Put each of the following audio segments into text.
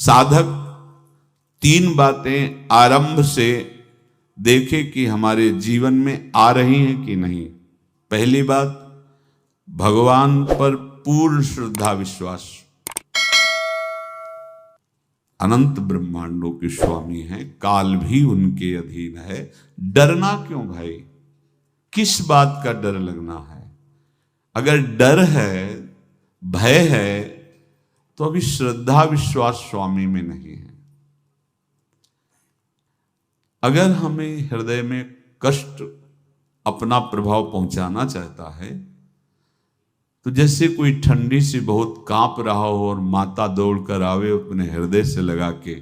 साधक तीन बातें आरंभ से देखे कि हमारे जीवन में आ रही हैं कि नहीं। पहली बात, भगवान पर पूर्ण श्रद्धा विश्वास। अनंत ब्रह्मांडों के स्वामी हैं, काल भी उनके अधीन है। डरना क्यों भाई? किस बात का डर लगना है? अगर डर है, भय है, तो अभी श्रद्धा विश्वास स्वामी में नहीं है। अगर हमें हृदय में कष्ट अपना प्रभाव पहुंचाना चाहता है, तो जैसे कोई ठंडी से बहुत कांप रहा हो और माता दौड़कर आवे, अपने हृदय से लगा के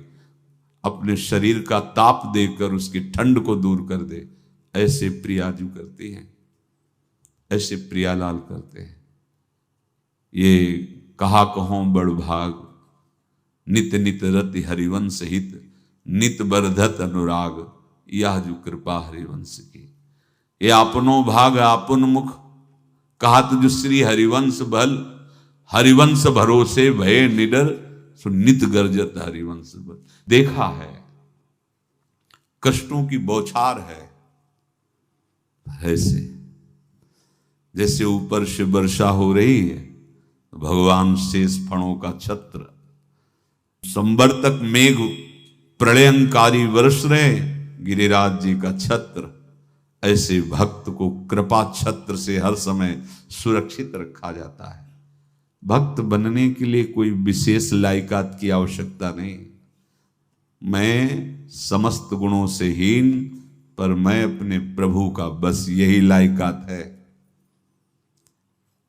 अपने शरीर का ताप देकर उसकी ठंड को दूर कर दे, ऐसे प्रियाजू करती हैं, ऐसे प्रियालाल करते हैं। ये कहा कहों बड़ भाग, नित नित रति हरिवंश हित, नित बरधत अनुराग, यह जो कृपा हरिवंश की। ये आपनो भाग आपन मुख, कहत जो श्री हरिवंश बल, हरिवंश भरोसे भय निडर, सो नित गर्जत हरिवंश बल। देखा है, कष्टों की बौछार है, ऐसे जैसे ऊपर से वर्षा हो रही है, भगवान शेष फणों का छत्र, संवर्तक मेघ प्रलयंकारी वर्ष रहे, गिरिराज जी का छत्र। ऐसे भक्त को कृपा छत्र से हर समय सुरक्षित रखा जाता है। भक्त बनने के लिए कोई विशेष लायकात की आवश्यकता नहीं। मैं समस्त गुणों से हीन, पर मैं अपने प्रभु का, बस यही लायकात है।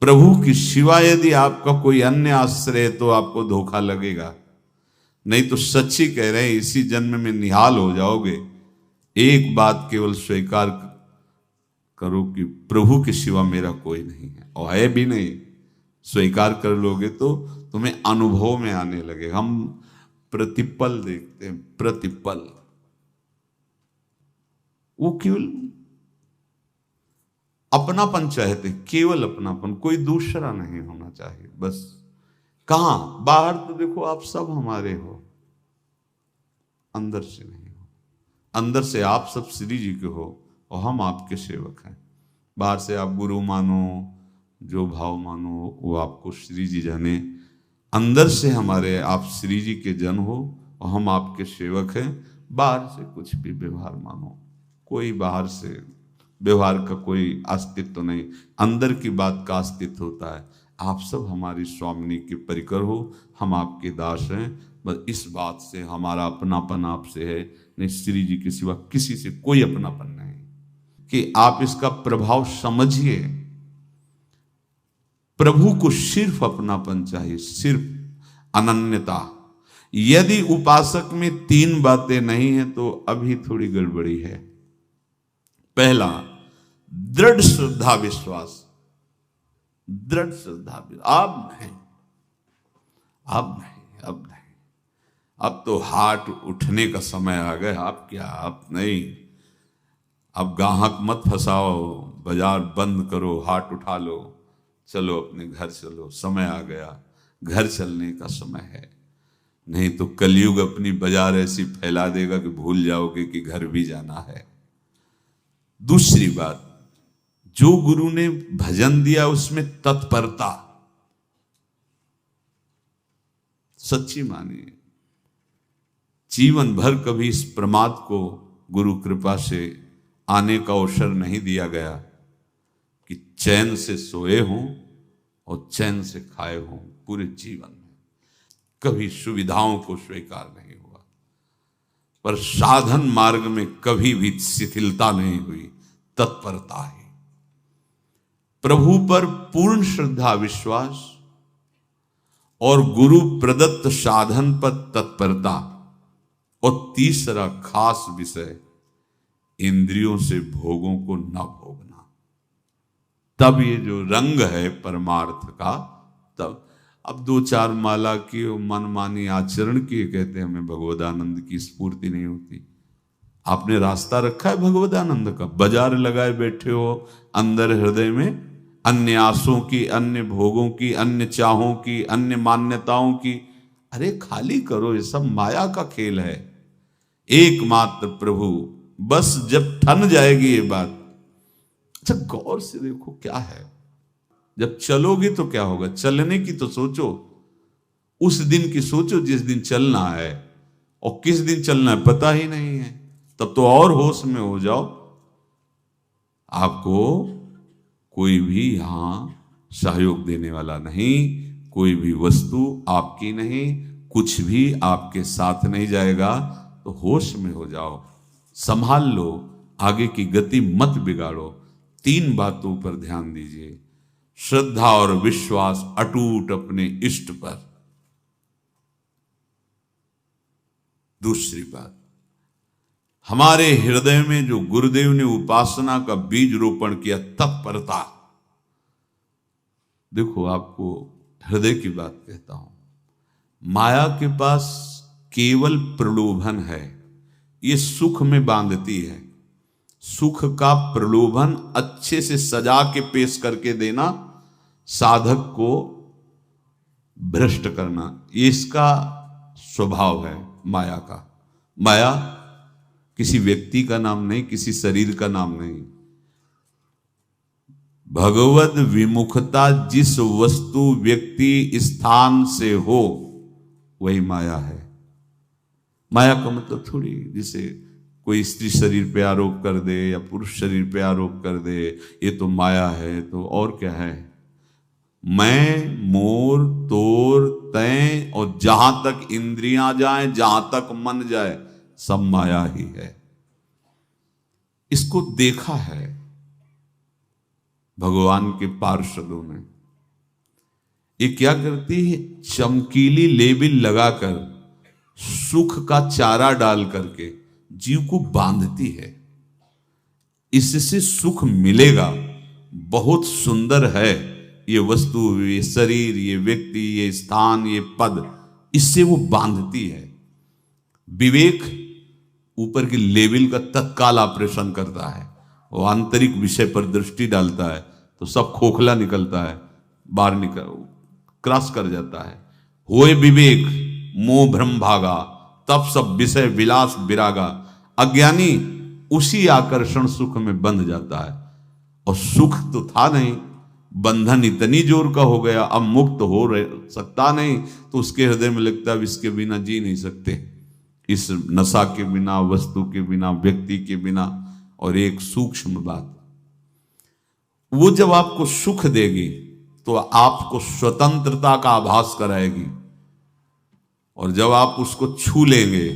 प्रभु की सिवा यदि आपका कोई अन्य आश्रय, तो आपको धोखा लगेगा। नहीं तो सच्ची कह रहे हैं, इसी जन्म में निहाल हो जाओगे। एक बात केवल स्वीकार करो कि प्रभु के सिवा मेरा कोई नहीं है, और है भी नहीं। स्वीकार कर लोगे तो तुम्हें अनुभव में आने लगे। हम प्रतिपल देखते हैं, प्रतिपल, वो केवल अपनापन चाहते, केवल अपनापन, कोई दूसरा नहीं होना चाहिए। बस कहां? बाहर तो देखो आप सब हमारे हो, अंदर से नहीं हो। अंदर से आप सब श्री जी के हो और हम आपके सेवक हैं। बाहर से आप गुरु मानो, जो भाव मानो, वो आपको श्री जी जाने। अंदर से हमारे आप श्री जी के जन हो और हम आपके सेवक हैं। बाहर से कुछ भी व्यवहार मानो, कोई बाहर से व्यवहार का कोई अस्तित्व नहीं, अंदर की बात का अस्तित्व होता है। आप सब हमारी स्वामिनी के परिकर हो, हम आपके दास हैं। बस इस बात से हमारा अपनापन आपसे है, नहीं श्री जी के सिवा किसी से कोई अपनापन नहीं। कि आप इसका प्रभाव समझिए। प्रभु को सिर्फ अपनापन चाहिए, सिर्फ अनन्यता। यदि उपासक में तीन बातें नहीं है तो अभी थोड़ी गड़बड़ी है। पहला, दृढ़ श्रद्धा विश्वास। दृढ़ श्रद्धा, अब नहीं, अब नहीं, अब नहीं, अब तो हाथ उठने का समय आ गया। अब क्या, अब नहीं, अब गाहक मत फंसाओ, बाजार बंद करो, हाथ उठा लो, चलो अपने घर चलो, समय आ गया, घर चलने का समय है। नहीं तो कलयुग अपनी बाजार ऐसी फैला देगा कि भूल जाओगे कि घर भी जाना है। दूसरी बात, जो गुरु ने भजन दिया उसमें तत्परता, सच्ची मानिए। जीवन भर कभी इस प्रमाद को गुरु कृपा से आने का अवसर नहीं दिया गया कि चैन से सोए हों और चैन से खाए हों। पूरे जीवन में कभी सुविधाओं को स्वीकार नहीं हुआ, पर साधन मार्ग में कभी भी शिथिलता नहीं हुई, तत्परता ही। प्रभु पर पूर्ण श्रद्धा विश्वास और गुरु प्रदत्त साधन पर तत्परता। और तीसरा खास विषय, इंद्रियों से भोगों को न भोगना। तब ये जो रंग है परमार्थ का, तब अब दो चार माला की मनमानी आचरण की कहते हैं हमें भगवदानंद की स्फूर्ति नहीं होती। आपने रास्ता रखा है भगवदानंद का, बाजार लगाए बैठे हो अंदर हृदय में, अन्य आसों की, अन्य भोगों की, अन्य चाहों की, अन्य मान्यताओं की, अरे खाली करो, ये सब माया का खेल है। एकमात्र प्रभु, बस जब ठन जाएगी ये बात। अच्छा गौर से देखो क्या है, जब चलोगे तो क्या होगा, चलने की तो सोचो, उस दिन की सोचो जिस दिन चलना है, और किस दिन चलना है पता ही नहीं है, तब तो और होश में हो जाओ। आपको कोई भी यहां सहयोग देने वाला नहीं, कोई भी वस्तु आपकी नहीं, कुछ भी आपके साथ नहीं जाएगा। तो होश में हो जाओ, संभाल लो, आगे की गति मत बिगाड़ो। 3 बातों पर ध्यान दीजिए, श्रद्धा और विश्वास अटूट अपने इष्ट पर। दूसरी बात, हमारे हृदय में जो गुरुदेव ने उपासना का बीज रोपण किया, तत्परता। देखो आपको हृदय की बात कहता हूं, माया के पास केवल प्रलोभन है, ये सुख में बांधती है। सुख का प्रलोभन अच्छे से सजा के पेश करके देना, साधक को भ्रष्ट करना, ये इसका स्वभाव है माया का। माया किसी व्यक्ति का नाम नहीं, किसी शरीर का नाम नहीं। भगवत विमुखता जिस वस्तु व्यक्ति स्थान से हो वही माया है। माया का मतलब थोड़ी जिसे कोई स्त्री शरीर पे आरोप कर दे या पुरुष शरीर पे आरोप कर दे ये तो माया है, तो और क्या है। मैं, मोर, तोर, तय और जहां तक इंद्रियां जाएं, जहां तक मन जाए, सब माया ही है। इसको देखा है भगवान के पार्षदों ने। ये क्या करती है, चमकीली लेबिल लगाकर, सुख का चारा डाल करके जीव को बांधती है। इससे सुख मिलेगा, बहुत सुंदर है ये वस्तु, ये शरीर, ये व्यक्ति, ये स्थान, ये पद, इससे वो बांधती है। विवेक ऊपर की लेवल का तत्काल ऑपरेशन करता है, वो आंतरिक विषय पर दृष्टि डालता है तो सब खोखला निकलता है, बाहर निकल क्रॉस कर जाता है। होए विवेक मोह भ्रम भागा, तब सब विषय विलास विरागा। अज्ञानी उसी आकर्षण सुख में बंध जाता है, और सुख तो था नहीं, बंधन इतनी जोर का हो गया, अब मुक्त हो सकता नहीं, तो उसके हृदय में लगता है इसके बिना जी नहीं सकते, इस नशा के बिना, वस्तु के बिना, व्यक्ति के बिना। और एक सूक्ष्म बात, वो जब आपको सुख देगी तो आपको स्वतंत्रता का आभास कराएगी, और जब आप उसको छू लेंगे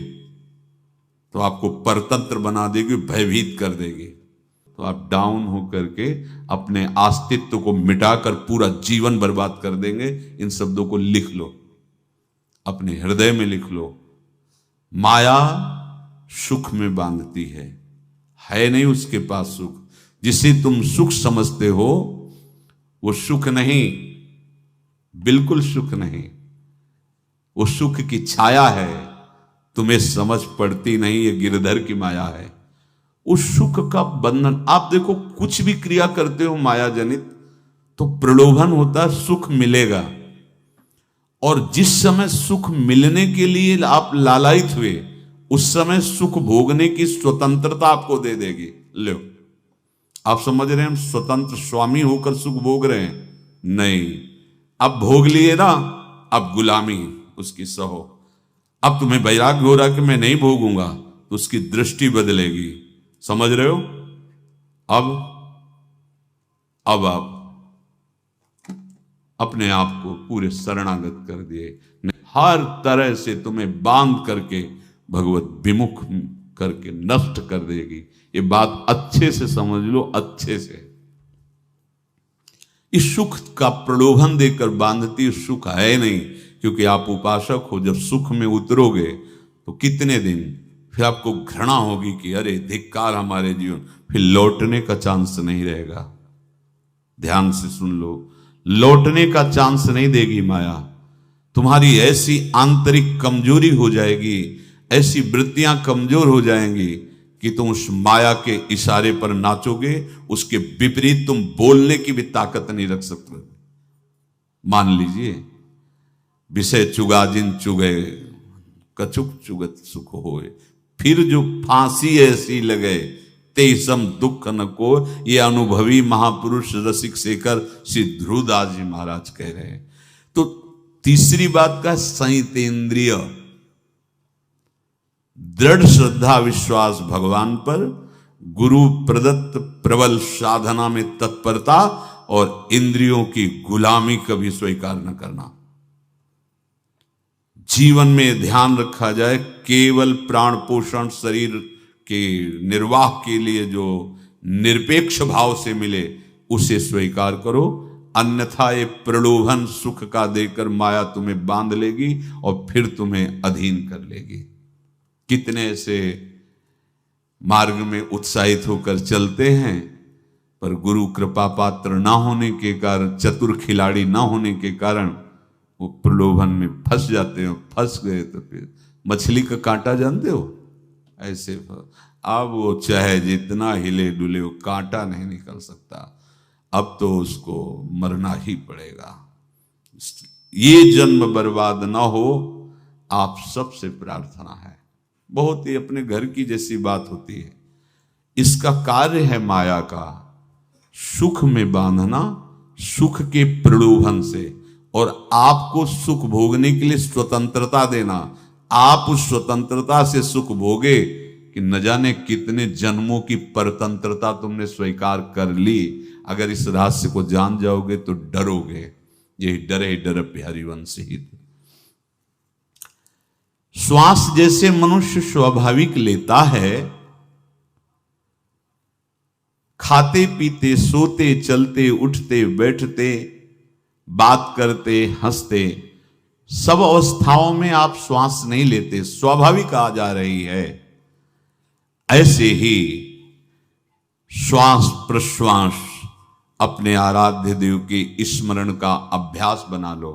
तो आपको परतंत्र बना देगी, भयभीत कर देगी। तो आप डाउन होकर के अपने अस्तित्व को मिटाकर पूरा जीवन बर्बाद कर देंगे। इन शब्दों को लिख लो, अपने हृदय में लिख लो। माया सुख में बांधती है नहीं उसके पास सुख। जिसे तुम सुख समझते हो वो सुख नहीं, बिल्कुल सुख नहीं, वो सुख की छाया है, तुम्हें समझ पड़ती नहीं, ये गिरधर की माया है। उस सुख का बंधन, आप देखो कुछ भी क्रिया करते हो माया जनित तो प्रलोभन होता है, सुख मिलेगा, और जिस समय सुख मिलने के लिए आप लालायित हुए उस समय सुख भोगने की स्वतंत्रता आपको दे देगी। लो, आप समझ रहे हैं हम स्वतंत्र स्वामी होकर सुख भोग रहे हैं? नहीं, अब भोग लिए ना, अब गुलामी उसकी सहो। अब तुम्हें वैराग्य हो रहा कि मैं नहीं भोगूंगा, तो उसकी दृष्टि बदलेगी। समझ रहे हो? अब आप अपने आप को पूरे शरणागत कर दिए, हर तरह से तुम्हें बांध करके भगवत विमुख करके नष्ट कर देगी। ये बात अच्छे से समझ लो, अच्छे से। इस सुख का प्रलोभन देकर बांधती सुख है नहीं, क्योंकि आप उपासक हो। जब सुख में उतरोगे तो कितने दिन फिर आपको घृणा होगी कि अरे धिक्कार हमारे जीवन, फिर लौटने का चांस नहीं रहेगा। ध्यान से सुन लो, लौटने का चांस नहीं देगी माया। तुम्हारी ऐसी आंतरिक कमजोरी हो जाएगी, ऐसी वृत्तियां कमजोर हो जाएंगी कि तुम उस माया के इशारे पर नाचोगे, उसके विपरीत तुम बोलने की भी ताकत नहीं रख सकते। मान लीजिए विषय चुगा जिन चुगे, कछुक चुगत सुख होए। फिर जो फांसी ऐसी लगे, ते सम दुख न को। ये अनुभवी महापुरुष रसिक शेखर श्री ध्रुवदास जी महाराज कह रहे हैं। तो तीसरी बात का संयतेंद्रिय, दृढ़ श्रद्धा विश्वास भगवान पर, गुरु प्रदत्त प्रबल साधना में तत्परता, और इंद्रियों की गुलामी कभी स्वीकार न करना। जीवन में ध्यान रखा जाए, केवल प्राण पोषण शरीर के निर्वाह के लिए जो निरपेक्ष भाव से मिले उसे स्वीकार करो, अन्यथा ये प्रलोभन सुख का देकर माया तुम्हें बांध लेगी और फिर तुम्हें अधीन कर लेगी। कितने से मार्ग में उत्साहित होकर चलते हैं, पर गुरु कृपा पात्र ना होने के कारण, चतुर खिलाड़ी ना होने के कारण वो प्रलोभन में फंस जाते हैं। फंस गए तो फिर मछली का कांटा जानते हो, ऐसे अब वो चाहे जितना हिले डुले वो कांटा नहीं निकल सकता, अब तो उसको मरना ही पड़ेगा। ये जन्म बर्बाद ना हो, आप सबसे प्रार्थना है। बहुत ही अपने घर की जैसी बात होती है। इसका कार्य है माया का सुख में बांधना, सुख के प्रलोभन से, और आपको सुख भोगने के लिए स्वतंत्रता देना। आप उस स्वतंत्रता से सुख भोगे कि न जाने कितने जन्मों की परतंत्रता तुमने स्वीकार कर ली। अगर इस रहस्य को जान जाओगे तो डरोगे। यही डरे डर प्यारी वंश ही। श्वास जैसे मनुष्य स्वाभाविक लेता है, खाते पीते सोते चलते उठते बैठते बात करते हंसते, सब अवस्थाओं में आप श्वास नहीं लेते, स्वाभाविक आ जा रही है। ऐसे ही श्वास प्रश्वास अपने आराध्य देव के स्मरण का अभ्यास बना लो।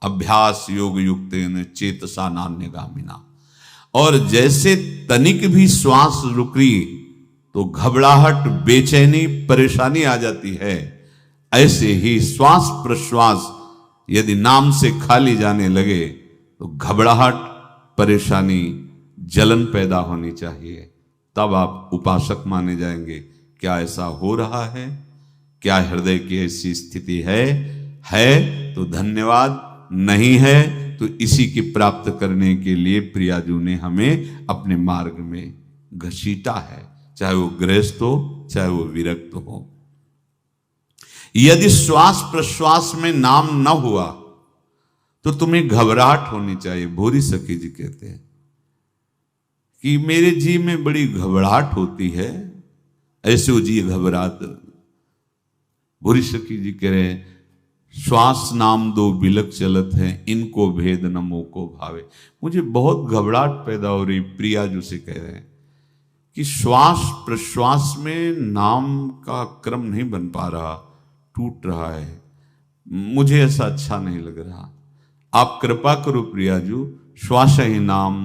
अभ्यास योग युक्तेन चेतसा नान्यगामिना। और जैसे तनिक भी श्वास रुकी तो घबराहट, बेचैनी, परेशानी आ जाती है, ऐसे ही श्वास प्रश्वास यदि नाम से खाली जाने लगे तो घबराहट, परेशानी, जलन पैदा होनी चाहिए। तब आप उपासक माने जाएंगे। क्या ऐसा हो रहा है? क्या हृदय की ऐसी स्थिति है तो धन्यवाद, नहीं है तो इसी की प्राप्त करने के लिए प्रियाजू ने हमें अपने मार्ग में घसीटा है, चाहे वो गृहस्थ हो चाहे वो विरक्त हो। यदि श्वास प्रश्वास में नाम न हुआ तो तुम्हें घबराहट होनी चाहिए। भूरी सखी जी कहते हैं कि मेरे जी में बड़ी घबराहट होती है, ऐसे वो जी घबरात। भूरी सखी जी कह रहे हैं, श्वास नाम दो बिलक चलत है, इनको भेद न मोको भावे। मुझे बहुत घबराहट पैदा हो रही। प्रियाजू से कह रहे हैं कि श्वास प्रश्वास में नाम का क्रम नहीं बन पा रहा, टूट रहा है, मुझे ऐसा अच्छा नहीं लग रहा। आप कृपा करो प्रियाजू, श्वास ही नाम,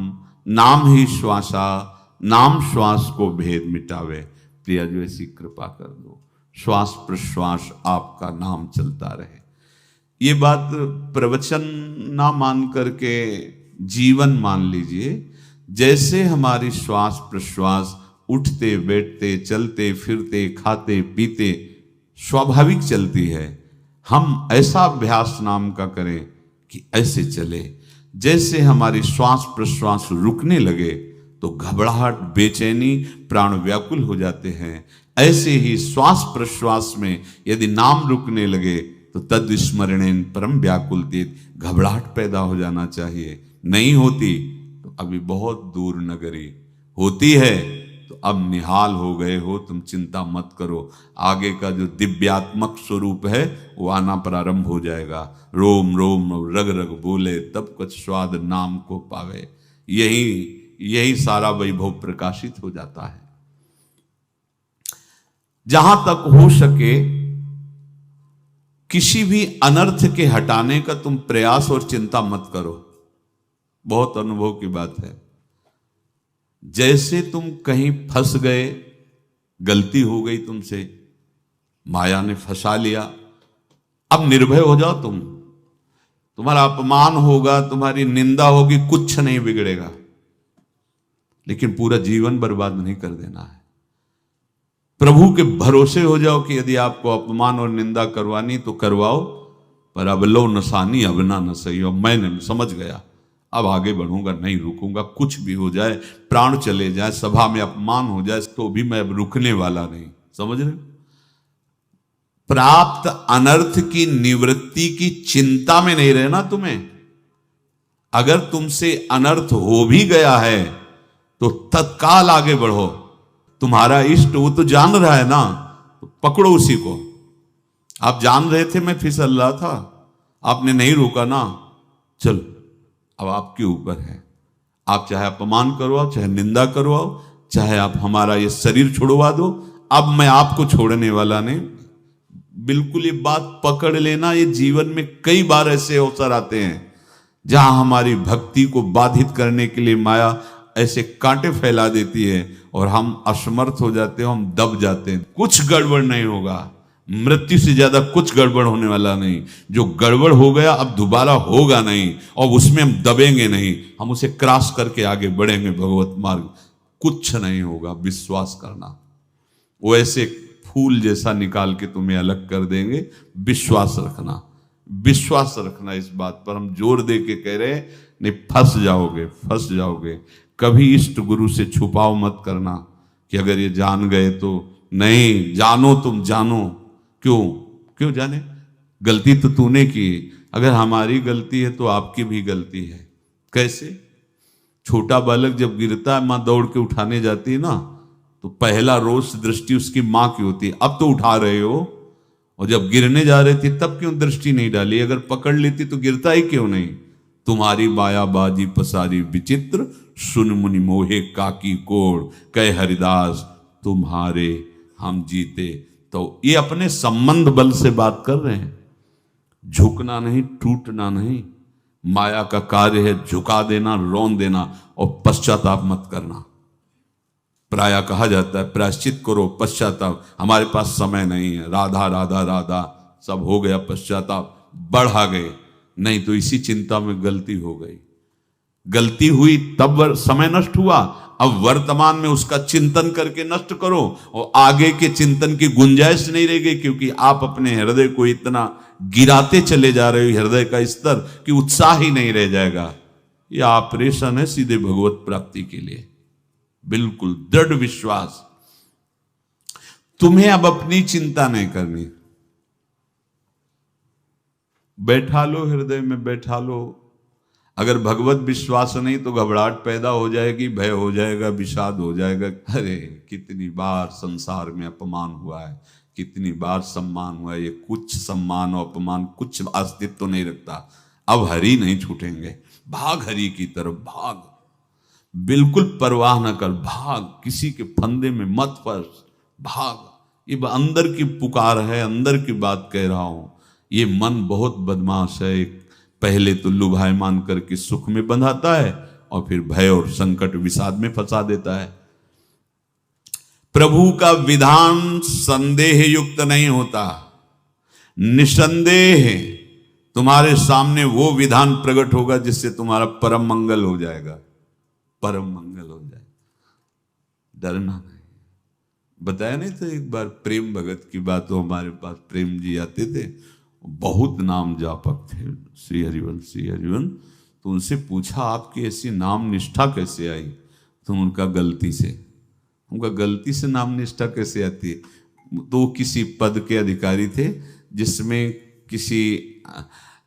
नाम ही श्वासा, नाम श्वास को भेद मिटावे। प्रियाजू ऐसी कृपा कर दो, श्वास प्रश्वास आपका नाम चलता रहे। ये बात प्रवचन ना मान करके जीवन मान लीजिए। जैसे हमारी श्वास प्रश्वास उठते बैठते चलते फिरते खाते पीते स्वाभाविक चलती है, हम ऐसा अभ्यास नाम का करें कि ऐसे चले। जैसे हमारी श्वास प्रश्वास रुकने लगे तो घबराहट, बेचैनी, प्राण व्याकुल हो जाते हैं, ऐसे ही श्वास प्रश्वास में यदि नाम रुकने लगे तो तद स्मरणेन परम व्याकुल तीत, घबराहट पैदा हो जाना चाहिए। नहीं होती तो अभी बहुत दूर नगरी, होती है तो अब निहाल हो गए हो, तुम चिंता मत करो। आगे का जो दिव्यात्मक स्वरूप है वो आना प्रारंभ हो जाएगा। रोम रोम रग रग बोले तब कुछ स्वाद नाम को पावे। यही सारा वैभव प्रकाशित हो जाता है। जहां तक हो सके किसी भी अनर्थ के हटाने का तुम प्रयास और चिंता मत करो। बहुत अनुभव की बात है। जैसे तुम कहीं फंस गए, गलती हो गई तुमसे, माया ने फंसा लिया, अब निर्भय हो जाओ तुम तुम्हारा अपमान होगा, तुम्हारी निंदा होगी, कुछ नहीं बिगड़ेगा, लेकिन पूरा जीवन बर्बाद नहीं कर देना है। प्रभु के भरोसे हो जाओ कि यदि आपको अपमान और निंदा करवानी तो करवाओ, पर अब लो नसानी अब ना न सही। और मैंने समझ गया, अब आगे बढ़ूंगा, नहीं रुकूंगा, कुछ भी हो जाए, प्राण चले जाए, सभा में अपमान हो जाए, तो भी मैं अब रुकने वाला नहीं। समझ रहे? प्राप्त अनर्थ की निवृत्ति की चिंता में नहीं रहना तुम्हें। अगर तुमसे अनर्थ हो भी गया है तो तत्काल आगे बढ़ो। तुम्हारा इष्ट वो तो जान रहा है ना, तो पकड़ो उसी को। आप जान रहे थे मैं फिसल रहा था, आपने नहीं रोका ना, चल अब आपके ऊपर है। आप चाहे अपमान करवाओ, चाहे निंदा करवाओ, चाहे आप हमारा ये शरीर छुड़वा दो, अब मैं आपको छोड़ने वाला नहीं। बिल्कुल ये बात पकड़ लेना। ये जीवन में कई बार ऐसे अवसर आते हैं जहां हमारी भक्ति को बाधित करने के लिए माया ऐसे कांटे फैला देती है और हम असमर्थ हो जाते हैं, हम दब जाते हैं। कुछ गड़बड़ नहीं होगा, मृत्यु से ज्यादा कुछ गड़बड़ होने वाला नहीं। जो गड़बड़ हो गया अब दोबारा होगा नहीं, और उसमें हम दबेंगे नहीं, हम उसे क्रॉस करके आगे बढ़ेंगे भगवत मार्ग। कुछ नहीं होगा, विश्वास करना। वो ऐसे फूल जैसा निकाल के तुम्हें अलग कर देंगे। विश्वास रखना, विश्वास रखना। इस बात पर हम जोर दे के कह रहे हैं, नहीं फंस जाओगे, फंस जाओगे। कभी इष्ट गुरु से छुपाओ मत करना कि अगर ये जान गए तो। नहीं, जानो, तुम जानो। क्यों जाने? गलती तो तूने की। अगर हमारी गलती है तो आपकी भी गलती है। कैसे? छोटा बालक जब गिरता है, मां दौड़ के उठाने जाती है ना, तो पहला रोष दृष्टि उसकी मां की होती है। अब तो उठा रहे हो, और जब गिरने जा रहे थे तब क्यों दृष्टि नहीं डाली? अगर पकड़ लेती तो गिरता ही क्यों नहीं? तुम्हारी मायाबाजी पसारी विचित्र, सुन मुनि मोहे काकी कोड़, कह हरिदास तुम्हारे हम जीते। तो ये अपने संबंध बल से बात कर रहे हैं। झुकना नहीं, टूटना नहीं। माया का कार्य है झुका देना, रौन देना, और पश्चाताप मत करना। प्राय कहा जाता है प्रायश्चित करो, पश्चाताप। हमारे पास समय नहीं है। राधा राधा राधा सब हो गया, पश्चाताप बढ़ा गए। नहीं तो इसी चिंता में गलती हो गई। गलती हुई तब समय नष्ट हुआ, अब वर्तमान में उसका चिंतन करके नष्ट करो, और आगे के चिंतन की गुंजाइश नहीं रह गई, क्योंकि आप अपने हृदय को इतना गिराते चले जा रहे हो, हृदय का स्तर, कि उत्साह ही नहीं रह जाएगा। यह ऑपरेशन है सीधे भगवत प्राप्ति के लिए। बिल्कुल दृढ़ विश्वास। तुम्हें अब अपनी चिंता नहीं करनी। बैठा लो, हृदय में बैठा लो। अगर भगवत विश्वास नहीं तो घबराहट पैदा हो जाएगी, भय हो जाएगा, विषाद हो जाएगा। अरे कितनी बार संसार में अपमान हुआ है, कितनी बार सम्मान हुआ है। ये कुछ सम्मान और अपमान कुछ अस्तित्व तो नहीं रखता। अब हरि नहीं छूटेंगे। भाग हरि की तरफ, भाग। बिल्कुल परवाह न कर, भाग। किसी के फंदे में मत फंस, भाग। ये अंदर की पुकार है, अंदर की बात कह रहा हूं। ये मन बहुत बदमाश है। पहले तो लुभायमान करके सुख में बंधाता है, और फिर भय और संकट विषाद में फंसा देता है। प्रभु का विधान संदेह युक्त नहीं होता। निसंदेह तुम्हारे सामने वो विधान प्रकट होगा जिससे तुम्हारा परम मंगल हो जाएगा, परम मंगल हो जाए। डरना नहीं। बताया नहीं तो एक बार प्रेम भगत की बात। तो हमारे पास प्रेम जी आते थे, बहुत नाम जापक थे, श्री हरिवंश श्री हरिवंश। तो उनसे पूछा आपकी ऐसी नाम निष्ठा कैसे आई? तो उनका गलती से, उनका गलती से नाम निष्ठा कैसे आती है? तो किसी पद के अधिकारी थे जिसमें किसी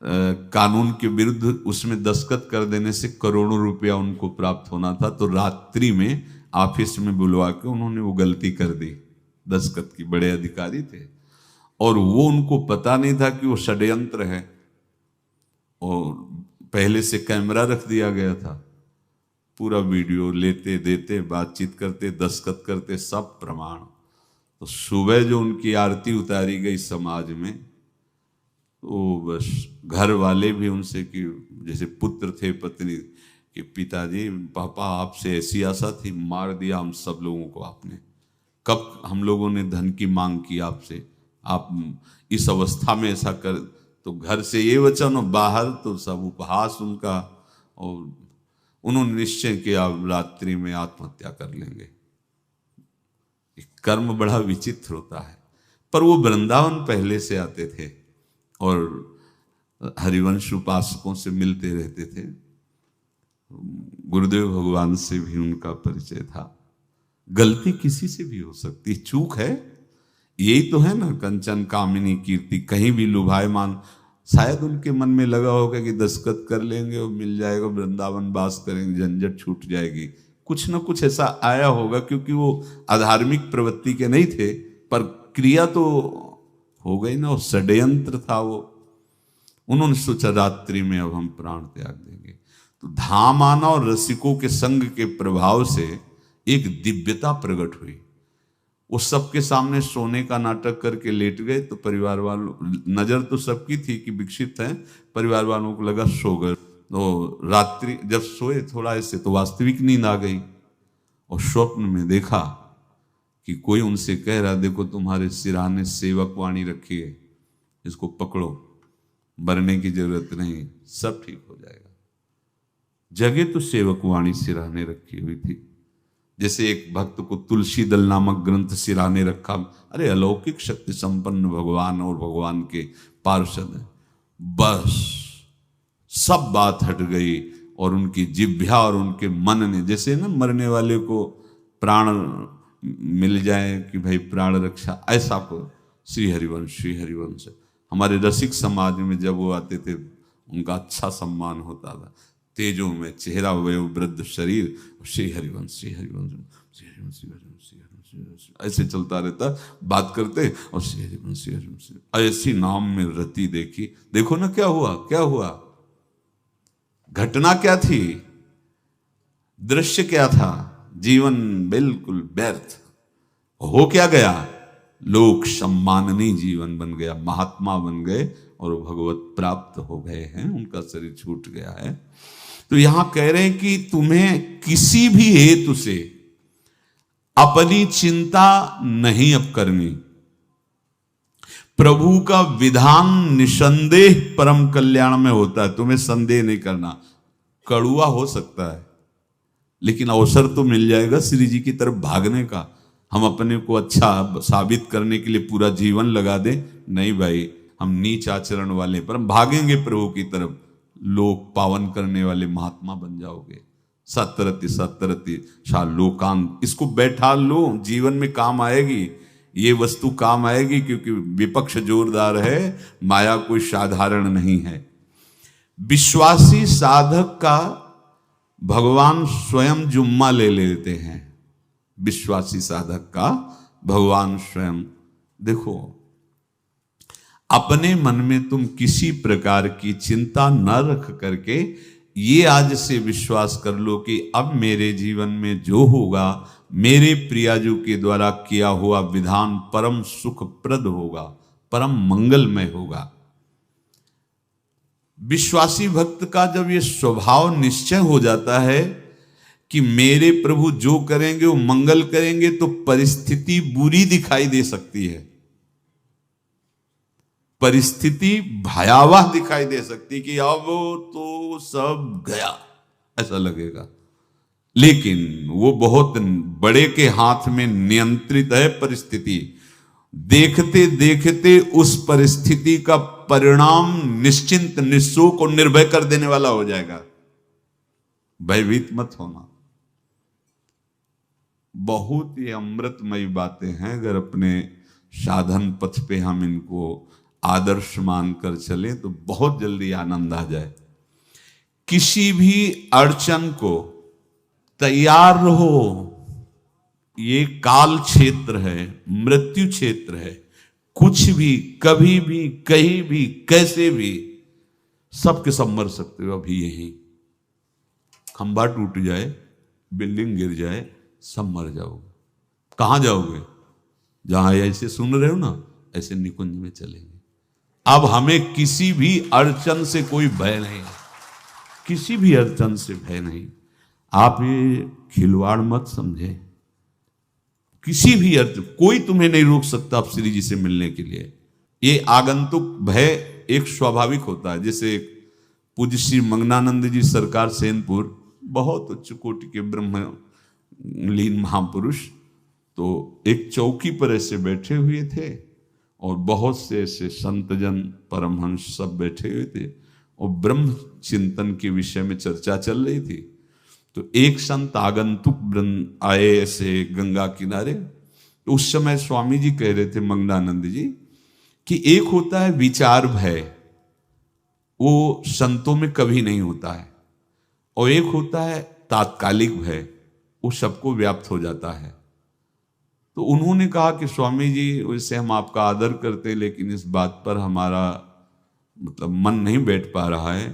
कानून के विरुद्ध उसमें दस्तखत कर देने से करोड़ों रुपया उनको प्राप्त होना था। तो रात्रि में ऑफिस में बुलवा के उन्होंने वो गलती कर दी। दस्तखत की बड़े अधिकारी थे, और वो उनको पता नहीं था कि वो षड्यंत्र है, और पहले से कैमरा रख दिया गया था। पूरा वीडियो लेते देते, बातचीत करते, दस्तखत करते, सब प्रमाण। तो सुबह जो उनकी आरती उतारी गई समाज में, तो बस घर वाले भी उनसे कि जैसे पुत्र थे पत्नी कि पिताजी पापा आपसे ऐसी आशा थी, मार दिया हम सब लोगों को आपने। कब हम लोगों ने धन की मांग की आपसे, आप इस अवस्था में ऐसा कर। तो घर से ये वचन और बाहर तो सब उपहास उनका, और उन्होंने निश्चय किया रात्रि में आत्महत्या कर लेंगे। कर्म बड़ा विचित्र होता है। पर वो वृंदावन पहले से आते थे और हरिवंश उपासकों से मिलते रहते थे। गुरुदेव भगवान से भी उनका परिचय था। गलती किसी से भी हो सकती, चूक है, यही तो है ना। कंचन कामिनी कीर्ति, कहीं भी लुभायमान। शायद उनके मन में लगा होगा कि दस्तखत कर लेंगे और मिल जाएगा, वृंदावन वास करेंगे, झंझट छूट जाएगी। कुछ ना कुछ ऐसा आया होगा, क्योंकि वो अधार्मिक प्रवृत्ति के नहीं थे, पर क्रिया तो हो गई ना, वो षड्यंत्र था वो। उन्होंने सोचा रात्रि में अब हम प्राण त्याग देंगे। तो धाम आना और रसिकों के संग के प्रभाव से एक दिव्यता प्रकट हुई। वो सबके सामने सोने का नाटक करके लेट गए, तो परिवार वालों, नजर तो सबकी थी कि विकसित है, परिवार वालों को लगा सो गए। तो रात्रि जब सोए थोड़ा ऐसे, तो वास्तविक नींद आ गई और स्वप्न में देखा कि कोई उनसे कह रहा, देखो तुम्हारे सिरहाने सेवक वाणी रखी है, इसको पकड़ो, मरने की जरूरत नहीं, सब ठीक हो जाएगा। जगह तो सेवक वाणी सिरहाने रखी हुई थी। जैसे एक भक्त को तुलसी दल नामक ग्रंथ सिरहाने रखा, अरे अलौकिक शक्ति संपन्न भगवान और भगवान के पार्षद हैं। बस सब बात हट गई और उनकी जिह्वा और उनके मन ने, जैसे ना मरने वाले को प्राण मिल जाए कि भाई प्राण रक्षा, ऐसा को श्री हरिवंश हमारे रसिक समाज में जब वो आते थे उनका अच्छा सम्मान होता था। तेजों में चेहरा, वयो वृद्ध शरीर, श्री हरिवंश ऐसे चलता रहता, बात करते और श्री हरिवंश ऐसी नाम में रति देखी। देखो ना क्या हुआ, घटना क्या थी, दृश्य क्या था, जीवन बिल्कुल व्यर्थ हो क्या गया, लोक सम्माननीय जीवन बन गया, महात्मा बन गए और भगवत प्राप्त हो गए हैं, उनका शरीर छूट गया है। तो यहां कह रहे हैं कि तुम्हें किसी भी हेतु से अपनी चिंता नहीं अब करनी। प्रभु का विधान निसंदेह परम कल्याण में होता है, तुम्हें संदेह नहीं करना। कड़ुआ हो सकता है, लेकिन अवसर तो मिल जाएगा श्री जी की तरफ भागने का। हम अपने को अच्छा साबित करने के लिए पूरा जीवन लगा दें, नहीं भाई, हम नीच आचरण वाले, पर हम भागेंगे प्रभु की तरफ, लोक पावन करने वाले महात्मा बन जाओगे। सतरति शा लोकांत, इसको बैठा लो, जीवन में काम आएगी, ये वस्तु काम आएगी, क्योंकि विपक्ष जोरदार है, माया कोई साधारण नहीं है। विश्वासी साधक का भगवान स्वयं जुम्मा ले लेते हैं। विश्वासी साधक का भगवान स्वयं, देखो अपने मन में तुम किसी प्रकार की चिंता न रख करके ये आज से विश्वास कर लो कि अब मेरे जीवन में जो होगा, मेरे प्रियाजू के द्वारा किया हुआ विधान परम सुखप्रद होगा, परम मंगलमय होगा। विश्वासी भक्त का जब ये स्वभाव निश्चय हो जाता है कि मेरे प्रभु जो करेंगे वो मंगल करेंगे, तो परिस्थिति बुरी दिखाई दे सकती है, परिस्थिति भयावह दिखाई दे सकती कि अब तो सब गया, ऐसा लगेगा। लेकिन वो बहुत बड़े के हाथ में नियंत्रित है परिस्थिति। देखते देखते उस परिस्थिति का परिणाम निश्चिंत, निःशोक और निर्भय कर देने वाला हो जाएगा। भयभीत मत होना। बहुत ही अमृतमयी बातें हैं, अगर अपने साधन पथ पे हम इनको आदर्श मानकर चले तो बहुत जल्दी आनंद आ जाए। किसी भी अड़चन को तैयार रहो, ये काल क्षेत्र है, मृत्यु क्षेत्र है। कुछ भी, कभी भी, कहीं भी, कैसे भी, सबके सब मर सकते हो। अभी यही खंबा टूट जाए, बिल्डिंग गिर जाए, सब मर जाओगे। कहां जाओगे? जहां ऐसे सुन रहे हो ना, ऐसे निकुंज में चलेंगे। अब हमें किसी भी अड़चन से कोई भय नहीं, किसी भी अड़चन से भय नहीं। आप ये खिलवाड़ मत समझे। किसी भी अर्थ कोई तुम्हें नहीं रोक सकता आप श्री जी से मिलने के लिए। ये आगंतुक भय एक स्वाभाविक होता है। जैसे पूज्य श्री मंगनानंद जी सरकार सेनपुर, बहुत उच्च कोटि के ब्रह्मलीन महापुरुष, तो एक चौकी पर ऐसे बैठे हुए थे और बहुत से ऐसे संतजन परमहंस सब बैठे हुए थे और ब्रह्म चिंतन के विषय में चर्चा चल रही थी। तो एक संत आगंतुक वृंद आए ऐसे गंगा किनारे। तो उस समय स्वामी जी कह रहे थे मंगनानंद जी कि एक होता है विचार भय, वो संतों में कभी नहीं होता है, और एक होता है तात्कालिक भय, वो सबको व्याप्त हो जाता है। तो उन्होंने कहा कि स्वामी जी वैसे हम आपका आदर करते, लेकिन इस बात पर हमारा मतलब मन नहीं बैठ पा रहा है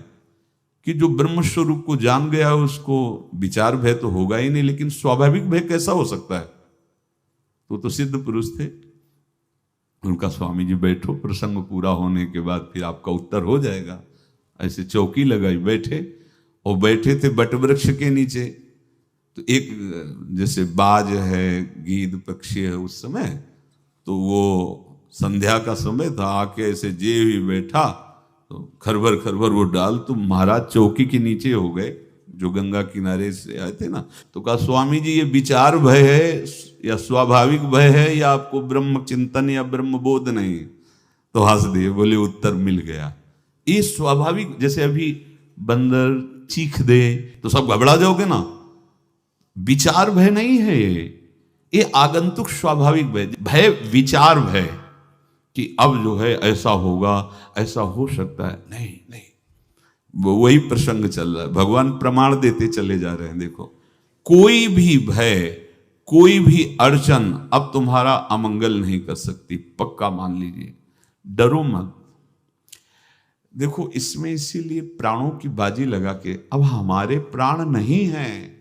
कि जो ब्रह्म स्वरूप को जान गया उसको विचार भय तो होगा ही नहीं, लेकिन स्वाभाविक भय कैसा हो सकता है? तो सिद्ध पुरुष थे। उनका स्वामी जी बैठो, प्रसंग पूरा होने के बाद फिर आपका उत्तर हो जाएगा। ऐसे चौकी लगाई, बैठे और बैठे थे बटवृक्ष के नीचे। तो एक जैसे बाज है, गीद पक्षी है, उस समय तो वो संध्या का समय था, आके ऐसे जे ही बैठा तो खरबर खरबर वो डाल, तो महाराज चौकी के नीचे हो गए जो गंगा किनारे से आए थे ना। तो कहा स्वामी जी ये विचार भय है या स्वाभाविक भय है या आपको ब्रह्म चिंतन या ब्रह्म बोध नहीं? तो हंस दिए, बोले उत्तर मिल गया। ये स्वाभाविक, जैसे अभी बंदर चीख दे तो सब घबरा जाओगे ना, विचार भय नहीं है ये आगंतुक स्वाभाविक भय। भय विचार भय कि अब जो है ऐसा होगा, ऐसा हो सकता है, नहीं नहीं, वही प्रसंग चल रहा है। भगवान प्रमाण देते चले जा रहे हैं। देखो, कोई भी भय, कोई भी अड़चन अब तुम्हारा अमंगल नहीं कर सकती, पक्का मान लीजिए, डरो मत। देखो इसमें इसीलिए प्राणों की बाजी लगा के, अब हमारे प्राण नहीं हैं,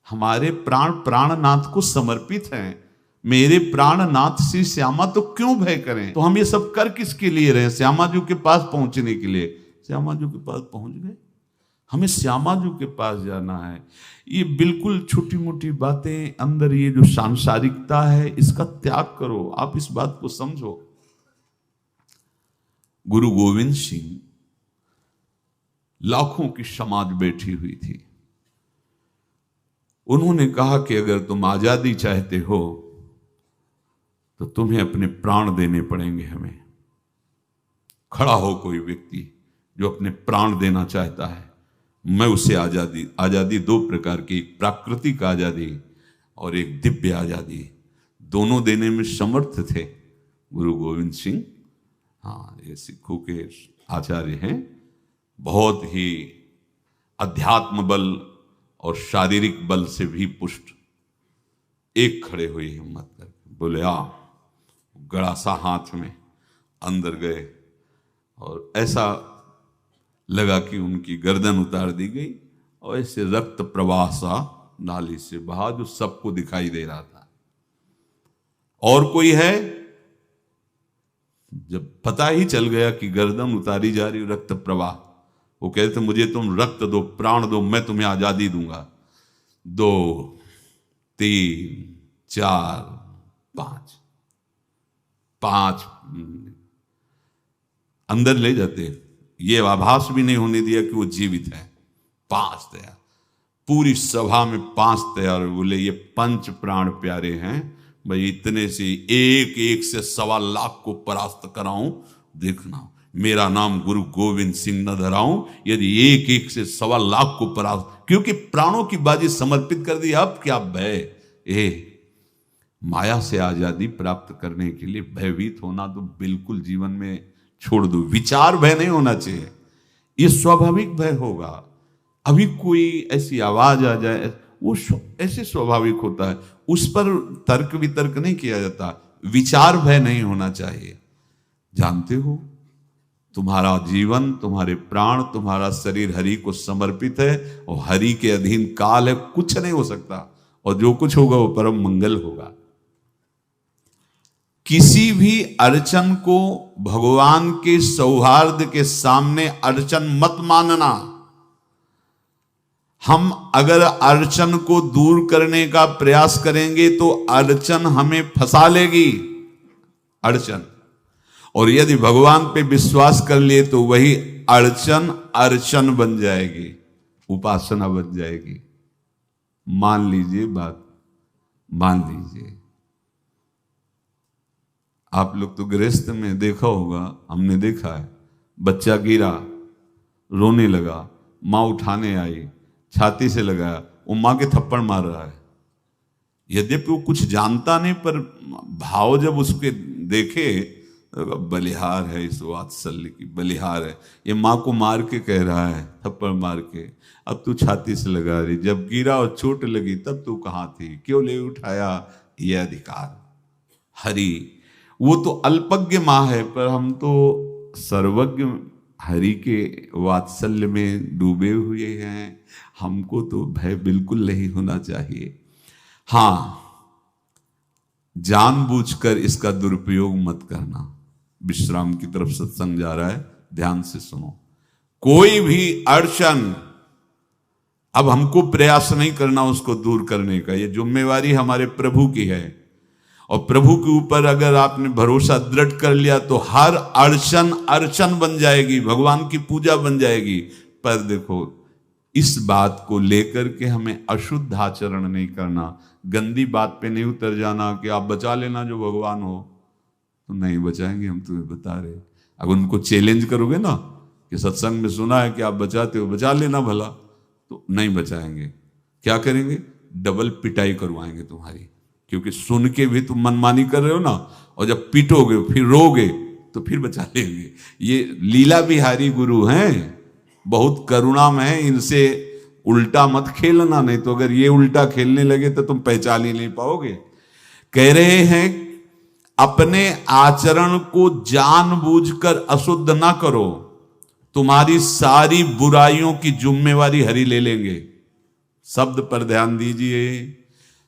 हमारे प्राण प्राणनाथ को समर्पित हैं। मेरे प्राणनाथ श्री श्यामा, तो क्यों भय करें? तो हम ये सब कर किसके लिए रहे? श्यामा जी के पास पहुंचने के लिए। श्यामा जी के पास पहुंच गए, हमें श्यामा जी के पास जाना है। ये बिल्कुल छोटी मोटी बातें, अंदर ये जो सांसारिकता है इसका त्याग करो। आप इस बात को समझो। गुरु गोविंद सिंह, लाखों की समाज बैठी हुई थी, उन्होंने कहा कि अगर तुम आजादी चाहते हो तो तुम्हें अपने प्राण देने पड़ेंगे। हमें खड़ा हो कोई व्यक्ति जो अपने प्राण देना चाहता है, मैं उसे आजादी, आजादी दो प्रकार की, एक प्राकृतिक आजादी और एक दिव्य आजादी, दोनों देने में समर्थ थे गुरु गोविंद सिंह। हाँ, ये सिखों के आचार्य हैं, बहुत ही अध्यात्म बल और शारीरिक बल से भी पुष्ट। एक खड़े हुए हिम्मत करके बोले आ, गड़ासा हाथ में अंदर गए और ऐसा लगा कि उनकी गर्दन उतार दी गई और ऐसे रक्त प्रवाह सा नाली से बहा, जो सबको दिखाई दे रहा था। और कोई है? जब पता ही चल गया कि गर्दन उतारी जा रही, रक्त प्रवाह, वो कहते थे मुझे तुम रक्त दो, प्राण दो, मैं तुम्हें आजादी दूंगा। 2 3 4 5 अंदर ले जाते, ये आभास भी नहीं होने दिया कि वो जीवित है। 5 तैयार, पूरी सभा में 5 तैयार। बोले ये पंच प्राण प्यारे हैं भाई, इतने से एक एक से 1.25 लाख को परास्त कराऊं, देखना मेरा नाम गुरु गोविंद सिंह न धराऊं, यदि एक एक से 1.25 लाख को परास्त, क्योंकि प्राणों की बाजी समर्पित कर दी। अब क्या भय? माया से आजादी प्राप्त करने के लिए भयभीत होना तो बिल्कुल जीवन में छोड़ दो। विचार भय नहीं होना चाहिए, ये स्वाभाविक भय होगा। अभी कोई ऐसी आवाज आ जाए, वो ऐसे स्वाभाविक होता है, उस पर तर्क वितर्क नहीं किया जाता। विचार भय नहीं होना चाहिए। जानते हो, तुम्हारा जीवन, तुम्हारे प्राण, तुम्हारा शरीर हरि को समर्पित है और हरि के अधीन काल है, कुछ नहीं हो सकता, और जो कुछ होगा वो परम मंगल होगा। किसी भी अड़चन को भगवान के सौहार्द के सामने अड़चन मत मानना। हम अगर अड़चन को दूर करने का प्रयास करेंगे तो अड़चन हमें फंसा लेगी। अड़चन, और यदि भगवान पे विश्वास कर लिए तो वही अड़चन अर्चन बन जाएगी, उपासना बन जाएगी। मान लीजिए बात, मान लीजिए आप लोग तो गृहस्थ में देखा होगा, हमने देखा है, बच्चा गिरा, रोने लगा, माँ उठाने आई, छाती से लगाया, वो माँ के थप्पड़ मार रहा है। यद्यपि वो कुछ जानता नहीं, पर भाव जब उसके देखे, बलिहार है इस वात्सल्य की, बलिहार है, ये माँ को मार के कह रहा है, थप्पड़ मार के, अब तू छाती से लगा रही, जब गिरा और चोट लगी तब तू कहाँ थी, क्यों ले उठाया, ये अधिकार। हरि वो तो अल्पज्ञ माँ है, पर हम तो सर्वज्ञ हरि के वात्सल्य में डूबे हुए हैं, हमको तो भय बिल्कुल नहीं होना चाहिए। हां, जानबूझकर इसका दुरुपयोग मत करना। विश्राम की तरफ सत्संग जा रहा है, ध्यान से सुनो। कोई भी अड़चन, अब हमको प्रयास नहीं करना उसको दूर करने का, ये जिम्मेवारी हमारे प्रभु की है। और प्रभु के ऊपर अगर आपने भरोसा दृढ़ कर लिया तो हर अड़चन अर्चन बन जाएगी, भगवान की पूजा बन जाएगी। पर देखो, इस बात को लेकर के हमें अशुद्ध आचरण नहीं करना, गंदी बात पे नहीं उतर जाना कि आप बचा लेना जो भगवान हो, तो नहीं बचाएंगे, हम तुम्हें बता रहे। अगर उनको चैलेंज करोगे ना कि सत्संग में सुना है कि आप बचाते हो, बचा लेना भला, तो नहीं बचाएंगे। क्या करेंगे? डबल पिटाई करवाएंगे तुम्हारी, क्योंकि सुन के भी तुम मनमानी कर रहे हो ना, और जब पीटोगे फिर रोगे तो फिर बचा लेंगे। ये लीला बिहारी गुरु हैं, बहुत करुणामय है, इनसे उल्टा मत खेलना, नहीं तो अगर ये उल्टा खेलने लगे तो तुम पहचान ही नहीं पाओगे। कह रहे हैं अपने आचरण को जानबूझकर अशुद्ध ना करो, तुम्हारी सारी बुराइयों की जिम्मेवारी हरि ले लेंगे। शब्द पर ध्यान दीजिए,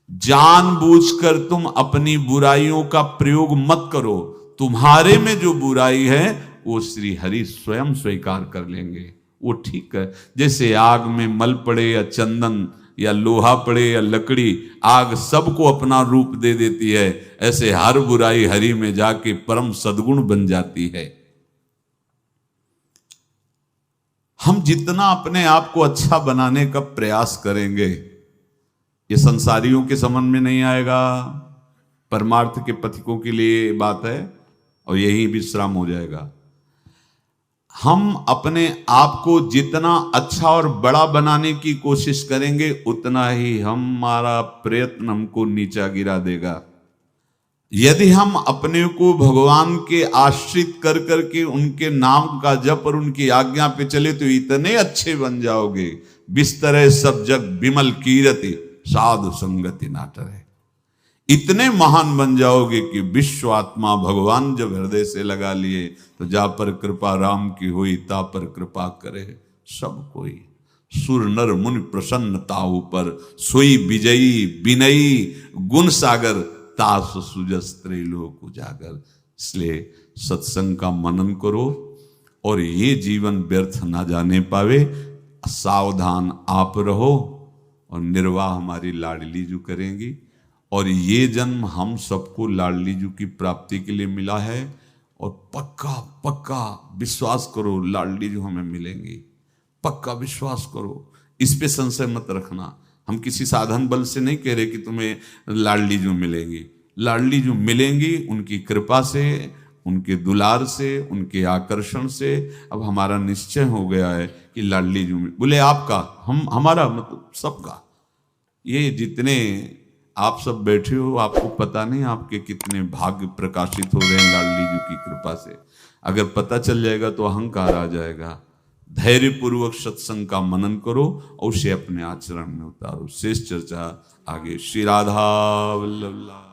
जानबूझकर तुम अपनी बुराइयों का प्रयोग मत करो, तुम्हारे में जो बुराई है वो श्री हरि स्वयं स्वीकार कर लेंगे। वो ठीक है, जैसे आग में मल पड़े या चंदन या लोहा पड़े या लकड़ी, आग सबको अपना रूप दे देती है, ऐसे हर बुराई हरि में जाके परम सद्गुण बन जाती है। हम जितना अपने आप को अच्छा बनाने का प्रयास करेंगे, ये संसारियों के समझ में नहीं आएगा, परमार्थ के पथिकों के लिए बात है, और यही विश्राम हो जाएगा। हम अपने आप को जितना अच्छा और बड़ा बनाने की कोशिश करेंगे, उतना ही हमारा प्रयत्न हमको नीचा गिरा देगा। यदि हम अपने को भगवान के आश्रित कर करके उनके नाम का जप और उनकी आज्ञा पे चले तो इतने अच्छे बन जाओगे, बिस्तरे सब जग बिमल कीरति साधु संगति नाटर है। इतने महान बन जाओगे कि विश्व आत्मा भगवान जब हृदय से लगा लिए तो जा पर कृपा राम की हुई, ता पर कृपा करे सब कोई। सुर नर मुनि प्रसन्नता ऊपर, सोई विजयी विनयी गुण सागर, तास सुजस त्रैलोक उजागर। इसलिए सत्संग का मनन करो, और ये जीवन व्यर्थ ना जाने पावे, सावधान आप रहो, और निर्वाह हमारी लाडली जू करेंगी। और ये जन्म हम सबको लाडली जू की प्राप्ति के लिए मिला है, और पक्का पक्का विश्वास करो लाडली जू हमें मिलेंगी, पक्का विश्वास करो, इस पे संशय मत रखना। हम किसी साधन बल से नहीं कह रहे कि तुम्हें लाडली जू मिलेंगी, लाडली जू मिलेंगी उनकी कृपा से, उनके दुलार से, उनके आकर्षण से। अब हमारा निश्चय हो गया है कि लाडली जू बोले आपका, हम हमारा मतलब सबका। ये जितने आप सब बैठे हो, आपको पता नहीं आपके कितने भाग्य प्रकाशित हो रहे हैं लाडली जी की कृपा से। अगर पता चल जाएगा तो अहंकार आ जाएगा। धैर्य पूर्वक सत्संग का मनन करो और उसे अपने आचरण में उतारो। शेष चर्चा आगे। श्री राधा वल्लभ।